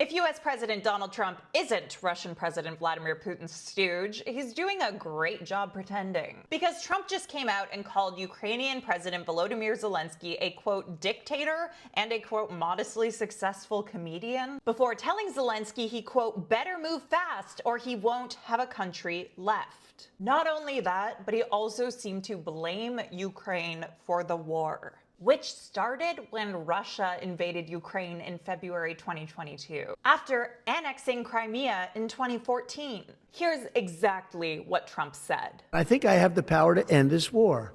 If US President Donald Trump isn't Russian President Vladimir Putin's stooge, he's doing a great job pretending. Because Trump just came out and called Ukrainian President Volodymyr Zelensky a quote dictator and a quote modestly successful comedian, before telling Zelensky he quote better move fast or he won't have a country left. Not only that, but he also seemed to blame Ukraine for the war, which started when Russia invaded Ukraine in February 2022, after annexing Crimea in 2014. Here's exactly what Trump said. I think I have the power to end this war,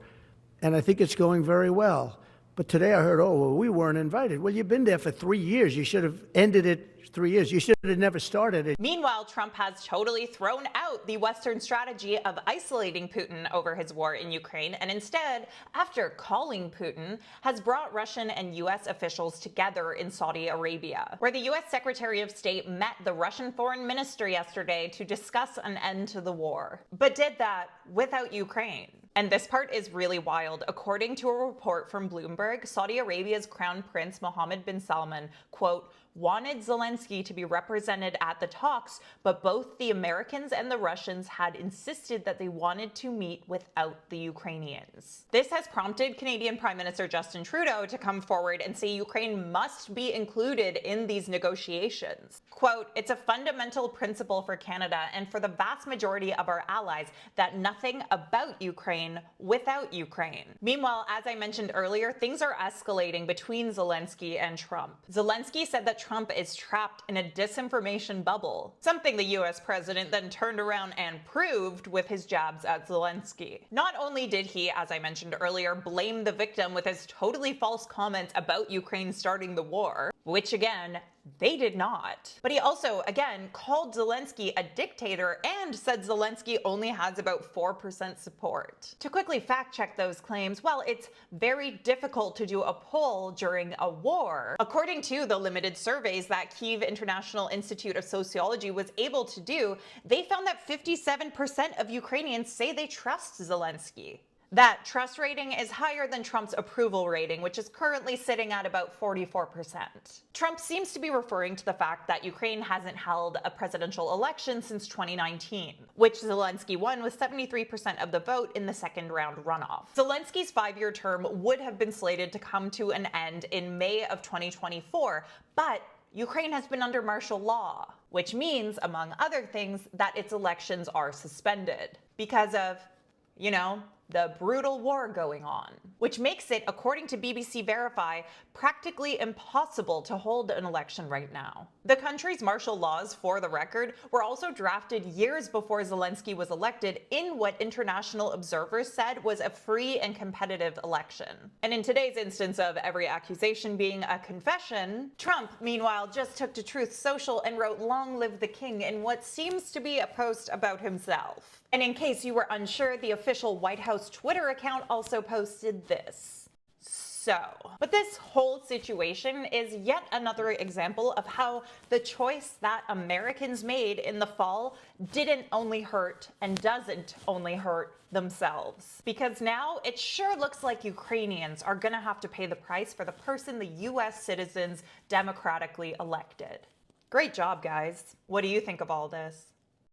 and I think it's going very well. But today I heard, oh, well, we weren't invited. Well, you've been there for 3 years. You should have ended it 3 years. You should have never started it. Meanwhile, Trump has totally thrown out the Western strategy of isolating Putin over his war in Ukraine, and instead, after calling Putin, has brought Russian and US officials together in Saudi Arabia, where the US Secretary of State met the Russian foreign minister yesterday to discuss an end to the war, but did that without Ukraine. And this part is really wild. According to a report from Bloomberg, Saudi Arabia's Crown Prince Mohammed bin Salman, quote, wanted Zelensky to be represented at the talks, but both the Americans and the Russians had insisted that they wanted to meet without the Ukrainians. This has prompted Canadian Prime Minister Justin Trudeau to come forward and say Ukraine must be included in these negotiations. Quote, it's a fundamental principle for Canada and for the vast majority of our allies that nothing about Ukraine without Ukraine. Meanwhile, as I mentioned earlier, things are escalating between Zelensky and Trump. Zelensky said that Trump is trapped in a disinformation bubble, something the US president then turned around and proved with his jabs at Zelensky. Not only did he, as I mentioned earlier, blame the victim with his totally false comments about Ukraine starting the war, which again, they did not. But he also, again, called Zelensky a dictator and said Zelensky only has about 4% support. To quickly fact check those claims, well, it's very difficult to do a poll during a war. According to the limited surveys that Kyiv International Institute of Sociology was able to do, they found that 57% of Ukrainians say they trust Zelensky. That trust rating is higher than Trump's approval rating, which is currently sitting at about 44%. Trump seems to be referring to the fact that Ukraine hasn't held a presidential election since 2019, which Zelensky won with 73% of the vote in the second round runoff. Zelensky's 5-year term would have been slated to come to an end in May of 2024, but Ukraine has been under martial law, which means, among other things, that its elections are suspended because of, you know, the brutal war going on, which makes it, according to BBC Verify, practically impossible to hold an election right now. The country's martial laws, for the record, were also drafted years before Zelensky was elected in what international observers said was a free and competitive election. And in today's instance of every accusation being a confession, Trump, meanwhile, just took to Truth Social and wrote "Long live the king" in what seems to be a post about himself. And in case you were unsure, the official White House Twitter account also posted this. But this whole situation is yet another example of how the choice that Americans made in the fall didn't only hurt and doesn't only hurt themselves. Because now it sure looks like Ukrainians are gonna have to pay the price for the person the US citizens democratically elected. Great job, guys. What do you think of all this?